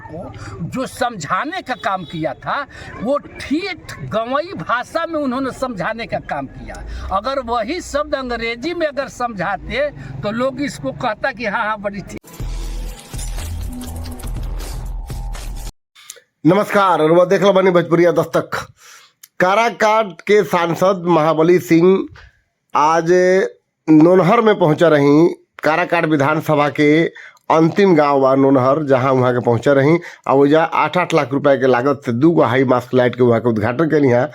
को जो समझाने का काम किया था वो ठीक गंवई भाषा में उन्होंने समझाने का काम किया। अगर वही शब्द अंग्रेजी में अगर समझाते तो लोग इसको कहता कि हाँ हाँ बड़ी ठीक। नमस्कार और वह देख लो बनी भोजपुरिया दस्तक। काराकाट के सांसद महाबली सिंह आज नोनहर में पहुंचा रही। काराकाट विधानसभा के अंतिम गांव बा नोनहर, जहां वहां के पहुंचा रही और वजह 8-8 लाख रुपए के लागत से 2 हाई मास्क लाइट के वहां के उद्घाटन करी है।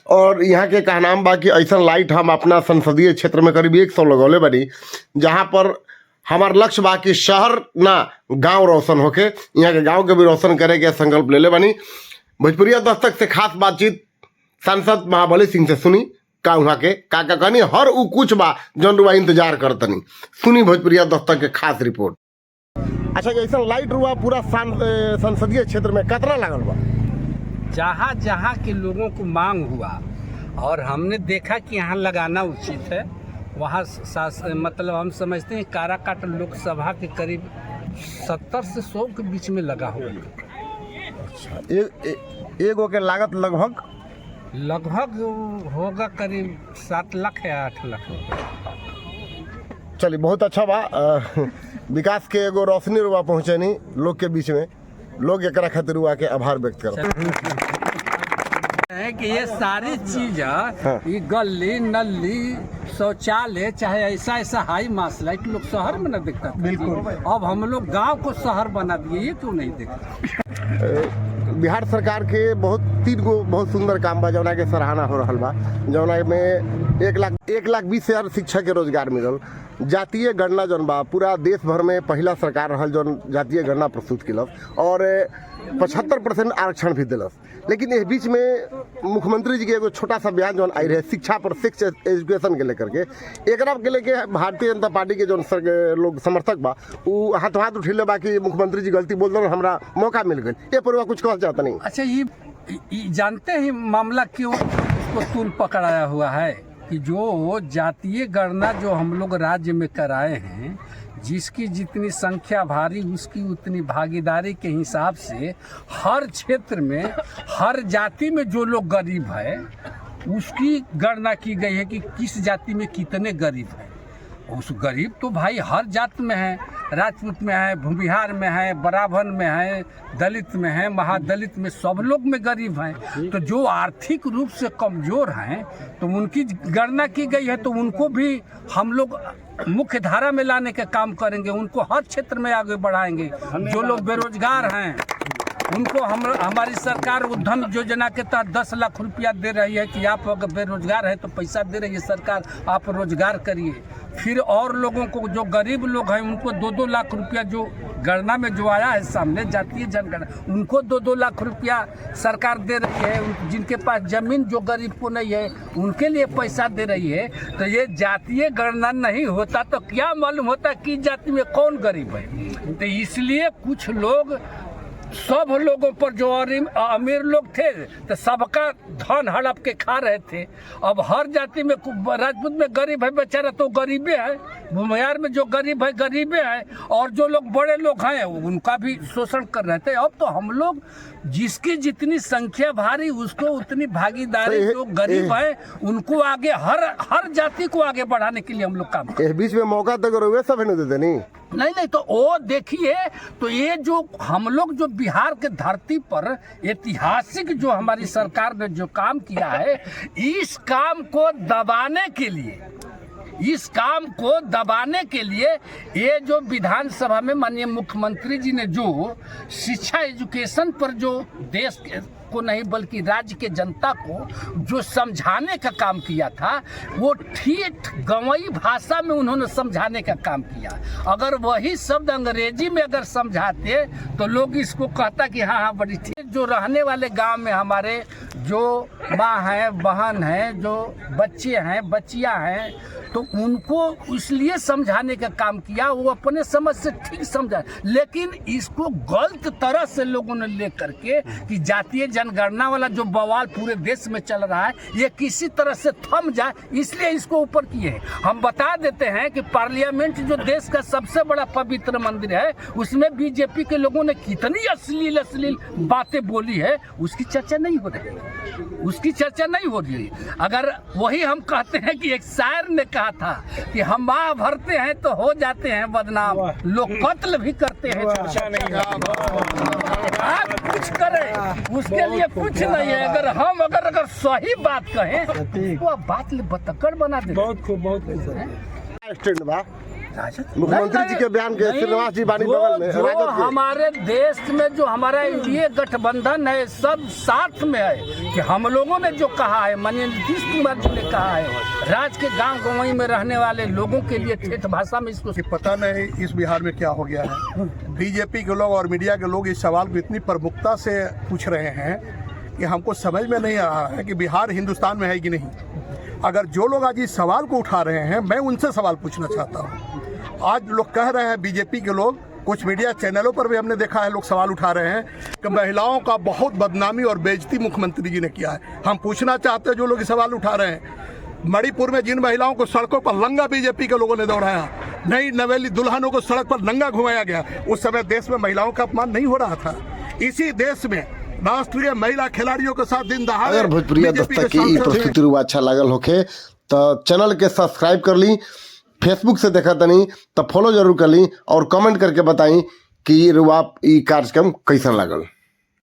और यहाँ के कहनाम बा कि ऐसा लाइट हम अपना संसदीय क्षेत्र में करीब 100 लगौले बनी, जहां पर हमार लक्ष्य बा कि शहर ना गांव रोशन होके, यहाँ के गांव के भी रोशन करे के संकल्प ले ले बनी। भोजपुरिया दस्तक से खास बातचीत सांसद महाबली सिंह से सुनी का वहाँ के का कहनी हर उ कुछ बा जौन रुआ इंतजार करतनी। सुनी भोजपुरिया दस्तक के खास रिपोर्ट। अच्छा, ऐसा लाइट रुआ पूरा संसदीय क्षेत्र में कितना लागल बा? जहाँ जहाँ के लोगों को मांग हुआ और हमने देखा कि यहाँ लगाना उचित है, वहाँ मतलब हम समझते हैं काराकाट लोकसभा के करीब 70 से 100 के बीच में लगा हुआ। अच्छा, एगो के लागत लगभग होगा करीब 7 लाख या 8 लाख। चलिए, बहुत अच्छा बा। विकास के एगो रोशनी रुआ पहुँचे नहीं लोग के बीच में, लोग एक खातिर रुआ के आभार व्यक्त कर है कि ये सारी चीज ये गली नली शौचालय चाहे ऐसा हाई मास लाइट लोग शहर में न देखता। बिल्कुल, अब हम लोग गांव को शहर बना दिए, ये क्यों नहीं देखते? बिहार सरकार के 3 गो बहुत सुंदर काम बा जौना के सराहना हो रहा बा, जौना में 1,20,000 शिक्षक के रोजगार मिलल। जातीय गणना जौन बा पूरा देश भर में पहला सरकार रहल जौन जातीय गणना प्रस्तुत किलस और 75% आरक्षण भी दिलस। लेकिन इस बीच में मुख्यमंत्री जी के एगो छोटा सा बयान जौन आई रहे शिक्षा पर, सेक्स एजुकेशन के लेकर के, एकरा के लेके भारतीय जनता पार्टी के जौन लोग समर्थक बा वो हाथ उठिले बा कि मुख्यमंत्री जी गलती बोल दो, हमरा मौका मिल गई। ये पर कुछ कहना चाहता नहीं। अच्छा, ये जानते हैं मामला क्यों उसको तूल पकड़ाया हुआ है कि जो जातीय गणना जो हम लोग राज्य में कराए हैं, जिसकी जितनी संख्या भारी उसकी उतनी भागीदारी के हिसाब से हर क्षेत्र में हर जाति में जो लोग गरीब है उसकी गणना की गई है कि किस जाति में कितने गरीब हैं। उस गरीब तो भाई हर जात में है, राजपूत में है, भूमिहार में है, ब्राह्मण में है, दलित में है, महादलित में, सब लोग में गरीब हैं। तो जो आर्थिक रूप से कमज़ोर हैं तो उनकी गणना की गई है, तो उनको भी हम लोग मुख्य धारा में लाने का काम करेंगे, उनको हर क्षेत्र में आगे बढ़ाएंगे। जो लोग बेरोजगार हैं उनको हमारी सरकार उद्यम योजना के तहत 10 लाख रुपया दे रही है कि आप अगर बेरोजगार है तो पैसा दे रही है सरकार, आप रोजगार करिए। फिर और लोगों को जो गरीब लोग हैं उनको 2-2 लाख रुपया जो गणना में जो आया है सामने जातीय जनगणना, उनको 2-2 लाख रुपया सरकार दे रही है। जिनके पास जमीन जो गरीब को नहीं है उनके लिए पैसा दे रही है। तो ये जातीय गणना नहीं होता तो क्या मालूम होता कि जाति में कौन गरीब है। तो इसलिए कुछ लोग सब लोगों पर जो अमीर लोग थे तो सबका धन हड़प के खा रहे थे। अब हर जाति में राजपूत में गरीब है बेचारा तो गरीबे है, भूमिहार में जो गरीब है गरीबे है, और जो लोग बड़े लोग हैं उनका भी शोषण कर रहे थे। अब तो हम लोग जिसकी जितनी संख्या भारी उसको उतनी भागीदारी, जो गरीब है उनको आगे हर जाति को आगे बढ़ाने के लिए हम लोग काम करते हैं। बीच में मौका तो सब नहीं तो वो देखिए, तो ये जो हम लोग जो बिहार के धरती पर ऐतिहासिक जो हमारी सरकार ने जो काम किया है, इस काम को दबाने के लिए ये जो विधानसभा में माननीय मुख्यमंत्री जी ने जो शिक्षा एजुकेशन पर जो देश को नहीं बल्कि राज्य के जनता को जो समझाने का काम किया था, वो ठीक गंवई भाषा में उन्होंने समझाने का काम किया। अगर वही शब्द अंग्रेजी में अगर समझाते तो लोग इसको कहता कि हाँ हाँ बड़ी ठीक। जो रहने वाले गांव में हमारे जो माँ है, बहन है, जो बच्चे हैं, बच्चियाँ हैं, तो उनको इसलिए समझाने का काम किया। वो अपने समझ से ठीक समझा, लेकिन इसको गलत तरह से लोगों ने ले करके कि जातीय जनगणना वाला जो बवाल पूरे देश में चल रहा है ये किसी तरह से थम जाए, इसलिए इसको ऊपर किए हैं। हम बता देते हैं कि पार्लियामेंट जो देश का सबसे बड़ा पवित्र मंदिर है, उसमें बीजेपी के लोगों ने कितनी अश्लील बातें बोली है, उसकी चर्चा नहीं हो रही है, उसकी चर्चा नहीं हो रही है। अगर वही हम कहते हैं कि एक शायर ने कहा था कि हम माँ भरते हैं तो हो जाते हैं बदनाम, लोग कत्ल भी करते हैं। आप कुछ करें उसके लिए कुछ नहीं है। अगर सही बात कहें तो आप बात ले बतकड़ बना दे। बहुत खूब, बहुत खूब। स्टैंड बा मुख्यमंत्री जी के बयान के श्रीनिवास जी बानी बगल में जो राजद के। हमारे देश में जो हमारा एनडीए गठबंधन है, सब साथ में है कि हम लोगों ने जो कहा है, माननीय नीतीश कुमार जी ने कहा है, राज्य के गांव गंवई में रहने वाले लोगों के लिए ठेठ भाषा में इसको कि पता नहीं इस बिहार में क्या हो गया है। बीजेपी के लोग और मीडिया के लोग इस सवाल को इतनी प्रमुखता से पूछ रहे हैं कि हमको समझ में नहीं आ रहा है कि बिहार हिंदुस्तान में है कि नहीं। अगर जो लोग आज इस सवाल को उठा रहे हैं, मैं उनसे सवाल पूछना चाहता हूँ। आज लोग कह रहे हैं, बीजेपी के लोग, कुछ मीडिया चैनलों पर भी हमने देखा है, लोग सवाल उठा रहे हैं कि महिलाओं का बहुत बदनामी और बेइज्जती मुख्यमंत्री जी ने किया है। हम पूछना चाहते हैं, जो लोग सवाल उठा रहे हैं, मणिपुर में जिन महिलाओं को सड़कों पर नंगा बीजेपी के लोगों ने दौड़ाया, नई नवेली दुल्हनों को सड़क पर नंगा घुमाया गया, उस समय देश में महिलाओं का अपमान नहीं हो रहा था। इसी देश में राष्ट्रीय महिला खिलाड़ियों के साथ दिन दहाड़े अगर भोजपुरिया दस्तक की ई प्रस्तुति रुआ अच्छा लागल होखे तो चैनल के सब्सक्राइब कर ली, फेसबुक से देखा तनी तो फॉलो जरूर कर ली और कमेंट करके बताई कि रुआ ई कार्यक्रम कैसन लागल।